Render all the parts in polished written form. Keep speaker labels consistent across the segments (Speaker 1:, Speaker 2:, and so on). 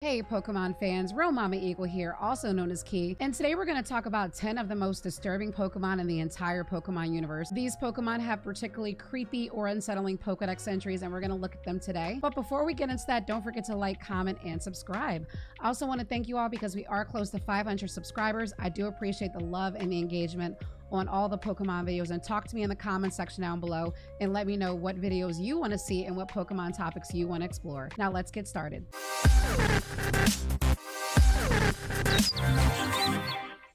Speaker 1: Hey Pokemon fans, Real Mama Eagle here, also known as Key, and today we're going to talk about 10 of the most disturbing Pokemon in the entire Pokemon universe. These Pokemon have particularly creepy or unsettling Pokedex entries, and we're going to look at them today. But before we get into that, don't forget to like, comment, and subscribe. I also want to thank you all because we are close to 500 subscribers. I do appreciate the love and the engagement on all the Pokemon videos, and talk to me in the comment section down below and let me know what videos you want to see and what Pokemon topics you want to explore. Now let's get started.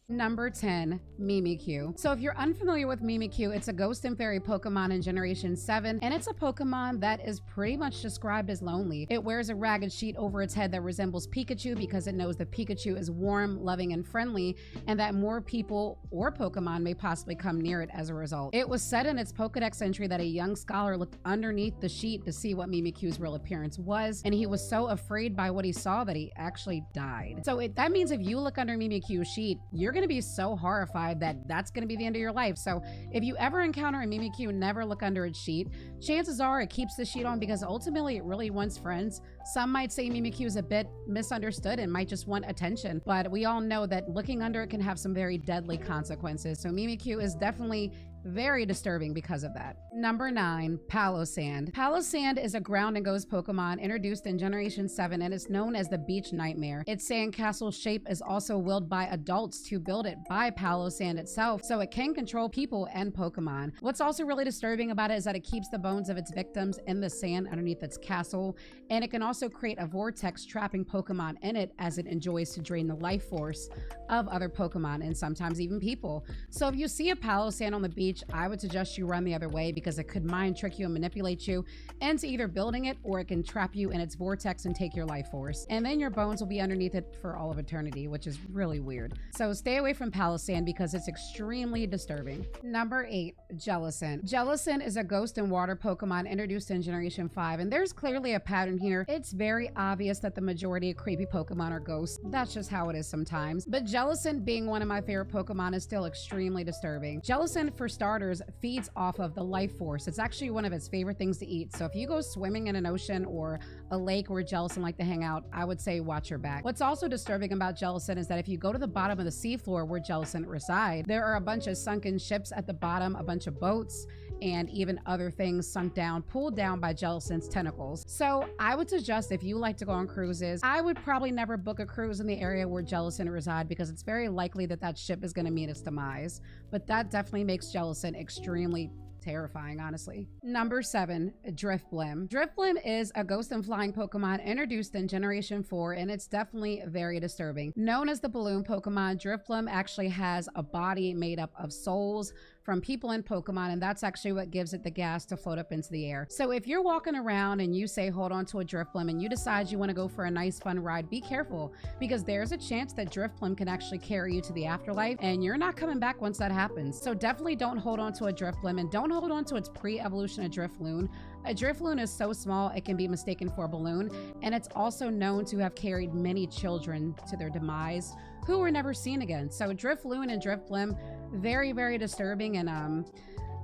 Speaker 1: Number 10, Mimikyu. So if you're unfamiliar with Mimikyu, it's a ghost and fairy Pokemon in Generation 7, and it's a Pokemon that is pretty much described as lonely. It wears a ragged sheet over its head that resembles Pikachu because it knows that Pikachu is warm, loving, and friendly, and that more people or Pokemon may possibly come near it as a result. It was said in its Pokedex entry that a young scholar looked underneath the sheet to see what Mimikyu's real appearance was, and he was so afraid by what he saw that he actually died. So that means if you look under Mimikyu's sheet, you're going to be so horrified that that's going to be the end of your life. So if you ever encounter a Mimikyu, never look under its sheet. Chances are it keeps the sheet on because ultimately it really wants friends. Some might say Mimikyu is a bit misunderstood and might just want attention, but we all know that looking under it can have some very deadly consequences. So Mimikyu is definitely very disturbing because of that. Number 9, Palossand. Palossand is a ground and ghost Pokemon introduced in Generation 7 and is known as the Beach Nightmare. Its sandcastle shape is also willed by adults to build it by Palossand itself, so it can control people and Pokemon. What's also really disturbing about it is that it keeps the bones of its victims in the sand underneath its castle, and it can also create a vortex trapping Pokemon in it as it enjoys to drain the life force of other Pokemon and sometimes even people. So if you see a Palossand on the beach, I would suggest you run the other way because it could mind trick you and manipulate you into either building it, or it can trap you in its vortex and take your life force. And then your bones will be underneath it for all of eternity, which is really weird. So stay away from Palossand because it's extremely disturbing. Number 8, Jellicent. Jellicent is a ghost and water Pokemon introduced in Generation 5, and there's clearly a pattern here. It's very obvious that the majority of creepy Pokemon are ghosts. That's just how it is sometimes. But Jellicent, being one of my favorite Pokemon, is still extremely disturbing. Jellicent, for starters, feeds off of the life force. It's actually one of its favorite things to eat. So if you go swimming in an ocean or a lake where Jellicent like to hang out, I would say watch your back. What's also disturbing about Jellicent is that if you go to the bottom of the seafloor where Jellicent reside, there are a bunch of sunken ships at the bottom, a bunch of boats, and even other things sunk down, pulled down by Jellicent's tentacles. So I would suggest if you like to go on cruises, I would probably never book a cruise in the area where Jellicent reside because it's very likely that that ship is going to meet its demise. But that definitely makes Jellicent extremely terrifying, honestly. Number 7, Drifblim. Drifblim is a ghost and flying Pokemon introduced in Generation 4, and it's definitely very disturbing. Known as the balloon Pokemon, Drifblim actually has a body made up of souls from people and Pokemon, and that's actually what gives it the gas to float up into the air. So if you're walking around and you say hold on to a Drifblim and you decide you want to go for a nice fun ride, be careful because there's a chance that Drifblim can actually carry you to the afterlife and you're not coming back once that happens. So definitely don't hold on to a Drifblim, and don't hold on to its pre-evolution of Drifloon. A Drifloon is so small it can be mistaken for a balloon, and it's also known to have carried many children to their demise who were never seen again. So Drifloon and Drifblim, very, very disturbing, and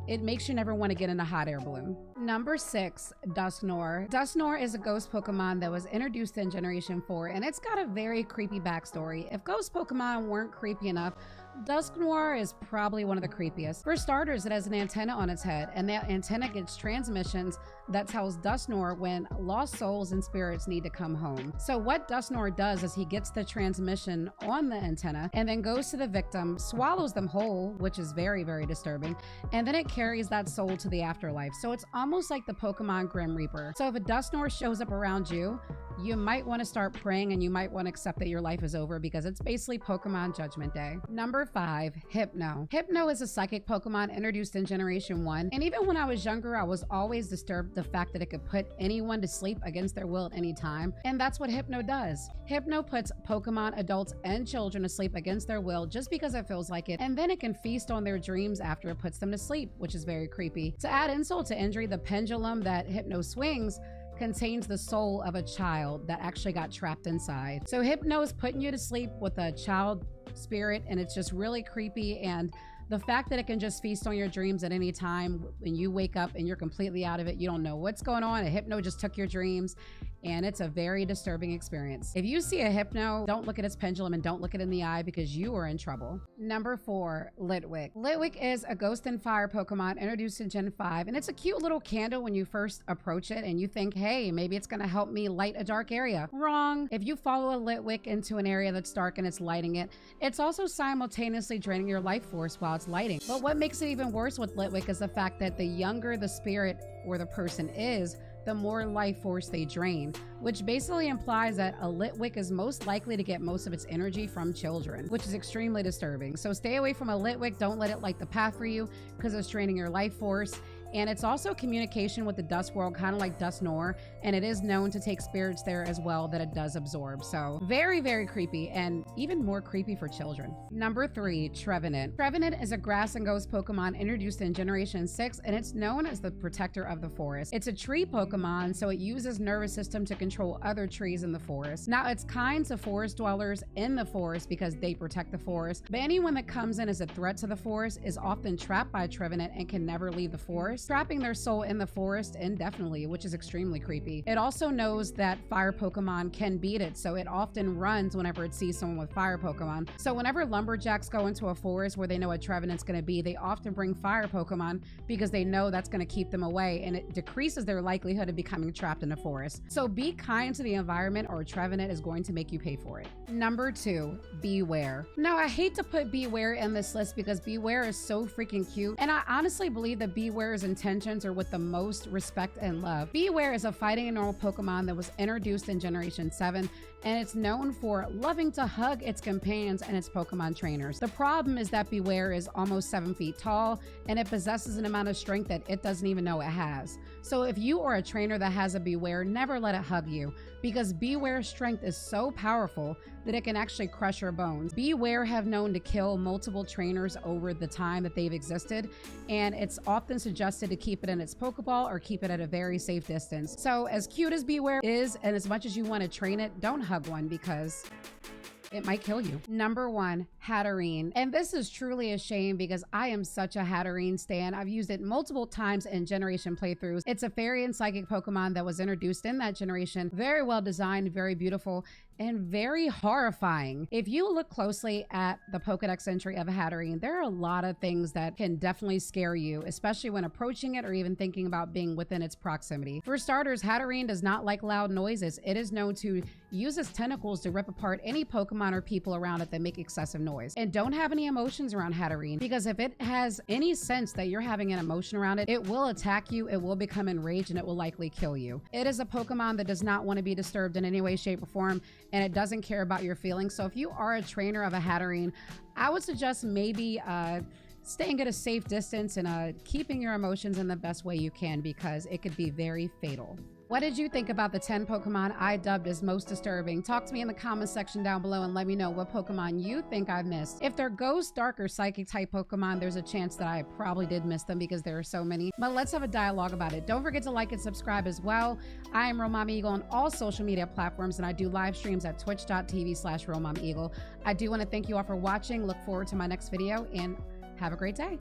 Speaker 1: it makes you never want to get in a hot air balloon. Number 6, Dusknoir. Dusknoir is a ghost Pokemon that was introduced in Generation 4, and it's got a very creepy backstory. If ghost Pokemon weren't creepy enough, Dusknoir is probably one of the creepiest. For starters, it has an antenna on its head, and that antenna gets transmissions that tells Dusknoir when lost souls and spirits need to come home. So what Dusknoir does is he gets the transmission on the antenna and then goes to the victim, swallows them whole, which is very, very disturbing, and then it carries that soul to the afterlife. So it's almost like the Pokemon Grim Reaper. So if a Dusknoir shows up around you, you might want to start praying and you might want to accept that your life is over because it's basically Pokemon Judgment Day. Number 5, Hypno. Hypno is a psychic Pokemon introduced in Generation 1, and even when I was younger, I was always disturbed the fact that it could put anyone to sleep against their will at any time, and that's what Hypno does. Hypno puts Pokemon, adults, and children to sleep against their will just because it feels like it, and then it can feast on their dreams after it puts them to sleep, which is very creepy. To add insult to injury, the pendulum that Hypno swings contains the soul of a child that actually got trapped inside. So Hypno is putting you to sleep with a child spirit, and it's just really creepy. And the fact that it can just feast on your dreams at any time when you wake up and you're completely out of it, you don't know what's going on, a Hypno just took your dreams, and it's a very disturbing experience. If you see a Hypno, don't look at its pendulum and don't look it in the eye because you are in trouble. Number 4, Litwick. Litwick is a Ghost and Fire Pokemon introduced in Gen 5, and it's a cute little candle when you first approach it and you think, hey, maybe it's gonna help me light a dark area. Wrong. If you follow a Litwick into an area that's dark and it's lighting it, it's also simultaneously draining your life force while it's lighting. But what makes it even worse with Litwick is the fact that the younger the spirit or the person is, the more life force they drain, which basically implies that a Litwick is most likely to get most of its energy from children, which is extremely disturbing. So stay away from a Litwick. Don't let it light the path for you because it's draining your life force. And it's also communication with the Dust World, kind of like Dusknoir, and it is known to take spirits there as well that it does absorb. So very, very creepy, and even more creepy for children. Number 3, Trevenant. Trevenant is a grass and ghost Pokemon introduced in Generation 6, and it's known as the protector of the forest. It's a tree Pokemon, so it uses nervous system to control other trees in the forest. Now, it's kind to forest dwellers in the forest because they protect the forest, but anyone that comes in as a threat to the forest is often trapped by Trevenant and can never leave the forest, trapping their soul in the forest indefinitely, which is extremely creepy. It also knows that fire Pokemon can beat it, so it often runs whenever it sees someone with fire Pokemon. So whenever lumberjacks go into a forest where they know a Trevenant's going to be, they often bring fire Pokemon because they know that's going to keep them away, and it decreases their likelihood of becoming trapped in a forest. So be kind to the environment or Trevenant is going to make you pay for it. Number 2, Beware. Now, I hate to put Beware in this list because Beware is so freaking cute, and I honestly believe that Beware's intentions are with the most respect and love. Beware is a fighting and normal Pokemon that was introduced in Generation 7, and it's known for loving to hug its companions and its Pokemon trainers. The problem is that Beware is almost 7 feet tall, and it possesses an amount of strength that it doesn't even know it has. So if you are a trainer that has a Beware, never let it hug you, because Beware's strength is so powerful that it can actually crush your bones. Beware have known to kill multiple trainers over the time that they've existed, and it's often suggested to keep it in its Pokeball or keep it at a very safe distance. So as cute as Beware is, and as much as you want to train it, don't hug one because it might kill you. Number 1, Hatterene. And this is truly a shame because I am such a Hatterene stan. I've used it multiple times in generation playthroughs. It's a fairy and psychic Pokemon that was introduced in that generation. Very well designed, very beautiful, and very horrifying. If you look closely at the Pokedex entry of Hatterene, there are a lot of things that can definitely scare you, especially when approaching it or even thinking about being within its proximity. For starters, Hatterene does not like loud noises. It is known to use its tentacles to rip apart any Pokemon or people around it that make excessive noise. And don't have any emotions around Hatterene, because if it has any sense that you're having an emotion around it, it will attack you, it will become enraged, and it will likely kill you. It is a Pokemon that does not want to be disturbed in any way, shape, or form, and it doesn't care about your feelings. So if you are a trainer of a Hatterene, I would suggest maybe staying at a safe distance and keeping your emotions in the best way you can, because it could be very fatal. What did you think about the 10 Pokemon I dubbed as most disturbing? Talk to me in the comments section down below and let me know what Pokemon you think I missed. If they're Ghost, Dark, or Psychic type Pokemon, there's a chance that I probably did miss them because there are so many. But let's have a dialogue about it. Don't forget to like and subscribe as well. I am Romami Eagle on all social media platforms, and I do live streams at twitch.tv/RomamiEagle. I do want to thank you all for watching. Look forward to my next video, and have a great day.